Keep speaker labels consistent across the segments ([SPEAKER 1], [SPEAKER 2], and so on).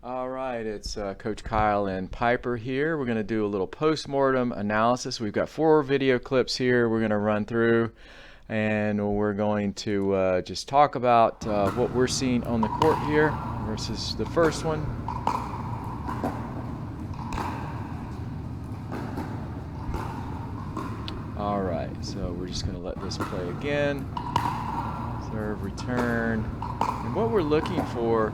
[SPEAKER 1] All right, it's Coach Kyle and Piper here. We're going to do a little post-mortem analysis. We've got 4 video clips here we're going to run through, and we're going to just talk about what we're seeing on the court here versus the first one. All right, so we're just going to let this play again. Serve, return. And what we're looking for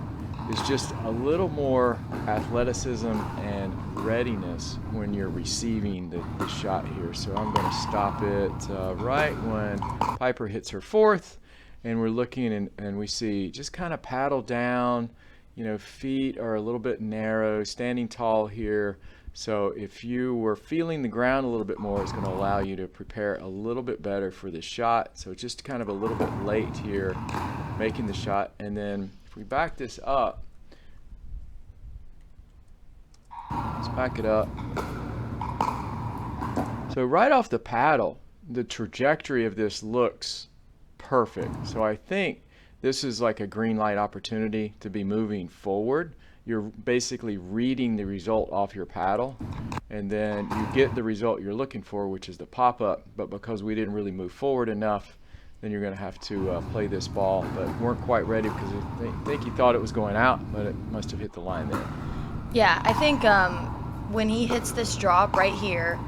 [SPEAKER 1] is just a little more athleticism and readiness when you're receiving the shot here. So I'm going to stop it right when Piper hits her 4th, and we're looking and we see just kind of paddle down, feet are a little bit narrow, standing tall here. So if you were feeling the ground a little bit more, it's going to allow you to prepare a little bit better for the shot. So just kind of a little bit late here making the shot. And then if we back this up, let's back it up. So right off the paddle, the trajectory of this looks perfect. So I think this is like a green light opportunity to be moving forward. You're basically reading the result off your paddle, and then you get the result you're looking for, which is the pop-up. But because we didn't really move forward enough, then you're going to have to play this ball, but weren't quite ready because I think he thought it was going out, but it must have hit the line there.
[SPEAKER 2] Yeah, I think when he hits this drop right here,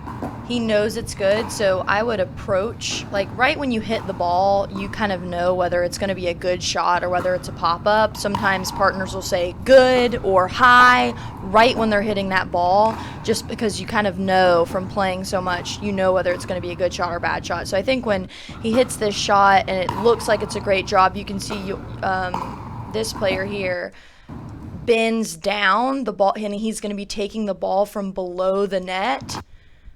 [SPEAKER 2] he knows it's good. So I would approach, like right when you hit the ball, you kind of know whether it's going to be a good shot or whether it's a pop-up. Sometimes partners will say good or high right when they're hitting that ball, just because you kind of know from playing so much, you know whether it's going to be a good shot or bad shot. So I think when he hits this shot and it looks like it's a great drop, you can see this player here bends down the ball, and he's going to be taking the ball from below the net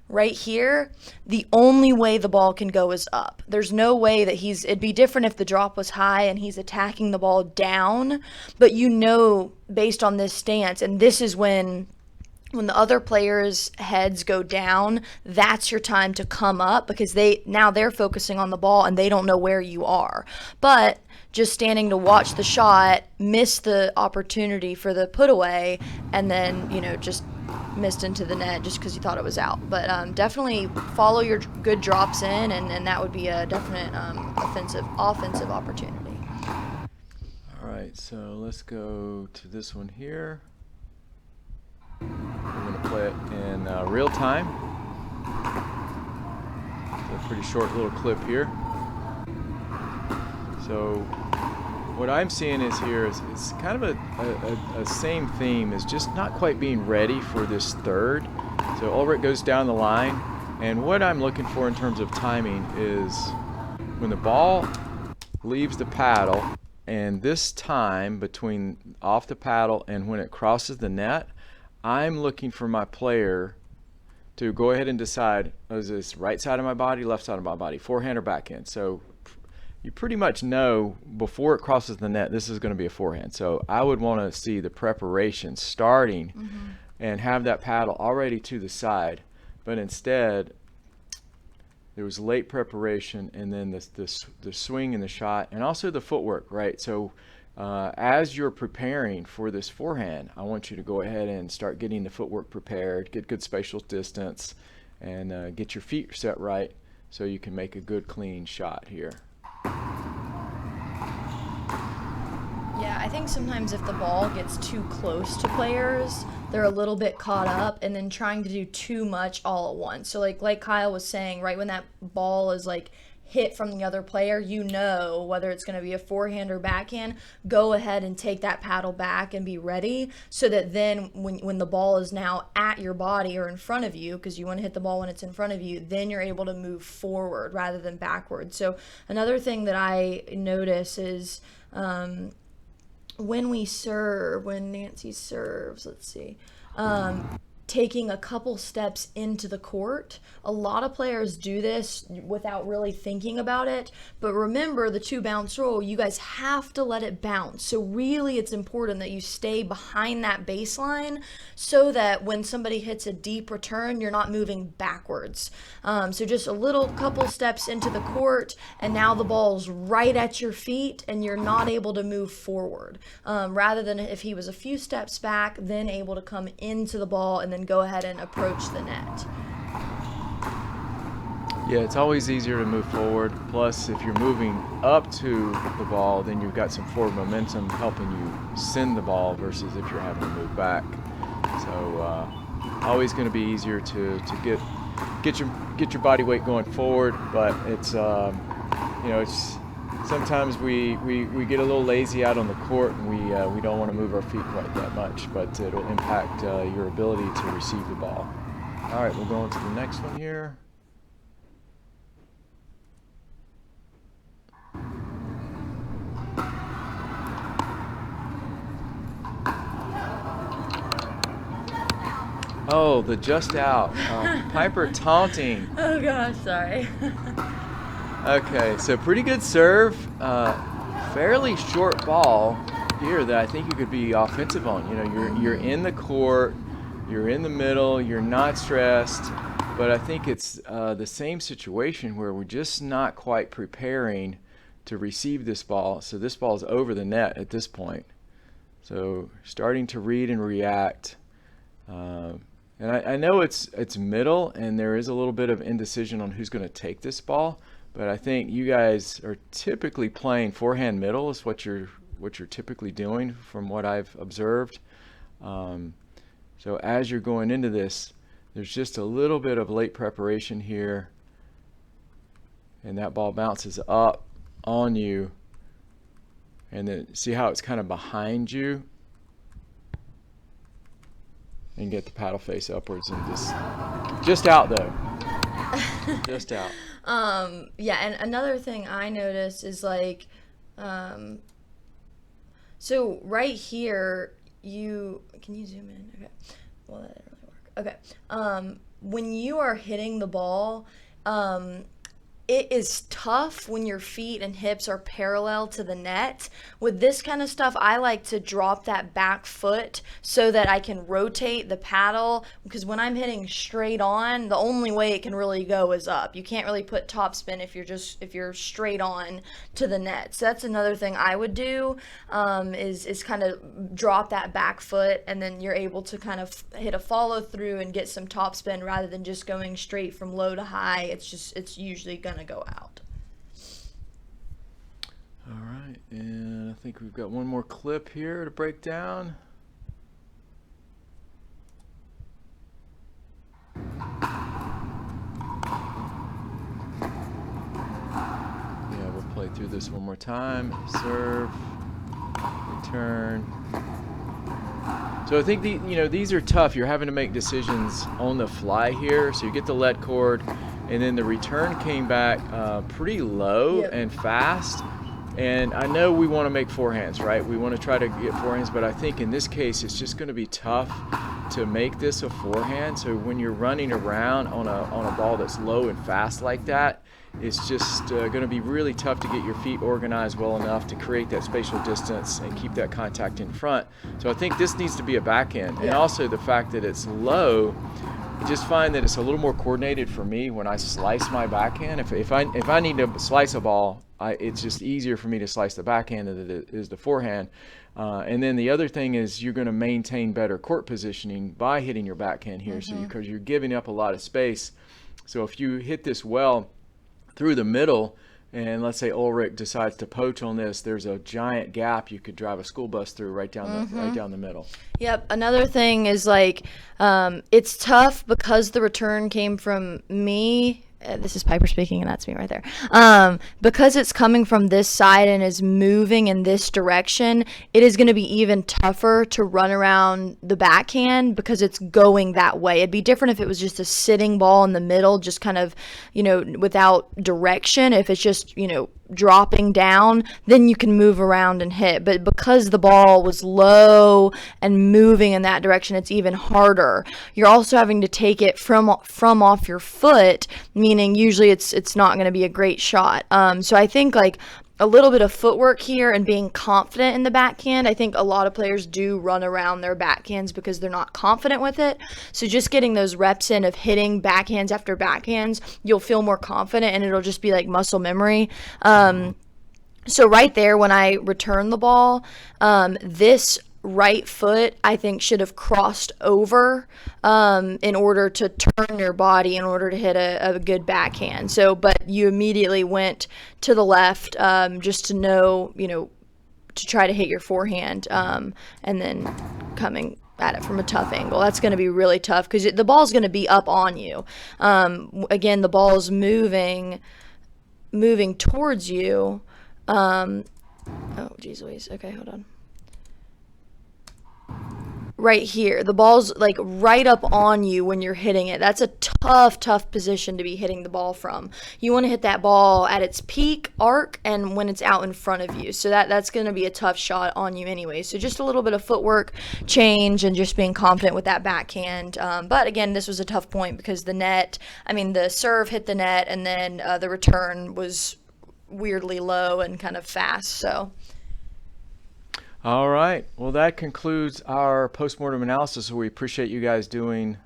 [SPEAKER 2] right here. The only way the ball can go is up. There's no way that it'd be different if the drop was high and he's attacking the ball down, but based on this stance, and this is when the other players' heads go down, that's your time to come up, because they're focusing on the ball and they don't know where you are. But just standing to watch the shot, missed the opportunity for the put away, and then just missed into the net just because you thought it was out. But definitely follow your good drops in, and that would be a definite offensive opportunity.
[SPEAKER 1] All right, so let's go to this one here. We're going to play it in real time. It's a pretty short little clip here. So what I'm seeing is it's kind of a same theme, is just not quite being ready for this third. So Ulrich goes down the line, and what I'm looking for in terms of timing is when the ball leaves the paddle, and this time between off the paddle and when it crosses the net, I'm looking for my player to go ahead and decide, is this right side of my body, left side of my body, forehand or backhand. So you pretty much know before it crosses the net, this is going to be a forehand. So I would want to see the preparation starting and have that paddle already to the side. But instead, there was late preparation, and then the swing and the shot, and also the footwork, right? So as you're preparing for this forehand, I want you to go ahead and start getting the footwork prepared, get good spatial distance, and get your feet set right so you can make a good clean shot here.
[SPEAKER 2] Yeah, I think sometimes if the ball gets too close to players, they're a little bit caught up and then trying to do too much all at once. So like Kyle was saying, right when that ball is like hit from the other player, whether it's going to be a forehand or backhand, go ahead and take that paddle back and be ready, so that then when the ball is now at your body or in front of you, because you want to hit the ball when it's in front of you, then you're able to move forward rather than backward. So another thing that I notice is when Nancy serves, let's see, taking a couple steps into the court. A lot of players do this without really thinking about it, but remember the 2-bounce rule, you guys have to let it bounce. So really it's important that you stay behind that baseline so that when somebody hits a deep return, you're not moving backwards. So just a little couple steps into the court, and now the ball's right at your feet and you're not able to move forward. Rather than if he was a few steps back, then able to come into the ball and then go ahead and approach the net.
[SPEAKER 1] Yeah, it's always easier to move forward. Plus, if you're moving up to the ball, then you've got some forward momentum helping you send the ball versus if you're having to move back. So, always going to be easier to get your body weight going forward. But it's it's sometimes we get a little lazy out on the court and we don't want to move our feet quite that much, but it'll impact your ability to receive the ball. All right, we'll go on to the next one here. Oh, the just out. Piper taunting.
[SPEAKER 2] Oh gosh, sorry.
[SPEAKER 1] Okay, so pretty good serve. Fairly short ball here that I think you could be offensive on. You know, you're in the court, you're in the middle, you're not stressed, but I think it's the same situation where we're just not quite preparing to receive this ball. So this ball is over the net at this point. So starting to read and react. And I know it's middle, and there is a little bit of indecision on who's going to take this ball, but I think you guys are typically playing forehand middle is what you're typically doing from what I've observed. So as you're going into this, there's just a little bit of late preparation here, and that ball bounces up on you, and then see how it's kind of behind you, and get the paddle face upwards and just out though. Just out.
[SPEAKER 2] Yeah, and another thing I noticed is like, so right here, can you zoom in? Okay. Well, that didn't really work. Okay. When you are hitting the ball, it is tough when your feet and hips are parallel to the net. With this kind of stuff, I like to drop that back foot so that I can rotate the paddle, because when I'm hitting straight on, the only way it can really go is up. You can't really put topspin if you're straight on to the net. So that's another thing I would do, is kind of drop that back foot, and then you're able to kind of hit a follow through and get some topspin rather than just going straight from low to high. It's usually gonna go out.
[SPEAKER 1] All right, and I think we've got one more clip here to break down. Yeah, we'll play through this one more time. Serve, return. So I think these are tough. You're having to make decisions on the fly here. So you get the lead cord, and then the return came back pretty low and fast. And I know we want to make forehands, right? We want to try to get forehands, but I think in this case it's just going to be tough to make this a forehand. So when you're running around on a ball that's low and fast like that, it's just going to be really tough to get your feet organized well enough to create that spatial distance and keep that contact in front. So I think this needs to be a backhand. And also the fact that it's low, I just find that it's a little more coordinated for me when I slice my backhand. If I need to slice a ball, it's just easier for me to slice the backhand than it is the forehand. And then the other thing is you're going to maintain better court positioning by hitting your backhand here, because you're giving up a lot of space. So if you hit this well through the middle, and let's say Ulrich decides to poach on this, there's a giant gap you could drive a school bus through right down the middle.
[SPEAKER 2] Yep. Another thing is like, it's tough because the return came from me this is Piper speaking, and that's me right there. Because it's coming from this side and is moving in this direction, it is going to be even tougher to run around the backhand because it's going that way. It'd be different if it was just a sitting ball in the middle, just kind of, without direction. If it's just, dropping down, then you can move around and hit. But because the ball was low and moving in that direction, it's even harder. You're also having to take it from off your foot, meaning usually it's not going to be a great shot. So I think like a little bit of footwork here and being confident in the backhand. I think a lot of players do run around their backhands because they're not confident with it. So just getting those reps in of hitting backhands after backhands, you'll feel more confident and it'll just be like muscle memory. So right there, when I return the ball, this right foot I think should have crossed over in order to turn your body in order to hit a good backhand. So but you immediately went to the left just to know, to try to hit your forehand, and then coming at it from a tough angle. That's going to be really tough because the ball's going to be up on you. Again, the ball's moving towards you. Oh geez Louise, okay, hold on. Right here, the ball's like right up on you when you're hitting it. That's a tough position to be hitting the ball from. You want to hit that ball at its peak arc and when it's out in front of you. So that's going to be a tough shot on you anyway. So just a little bit of footwork change and just being confident with that backhand. But again, this was a tough point because the serve hit the net and then the return was weirdly low and kind of fast. So
[SPEAKER 1] all right. Well, that concludes our postmortem analysis. So we appreciate you guys doing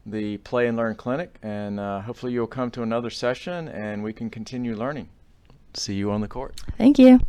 [SPEAKER 1] the Play and Learn Clinic, and hopefully you'll come to another session and we can continue learning. See you on the court.
[SPEAKER 2] Thank you.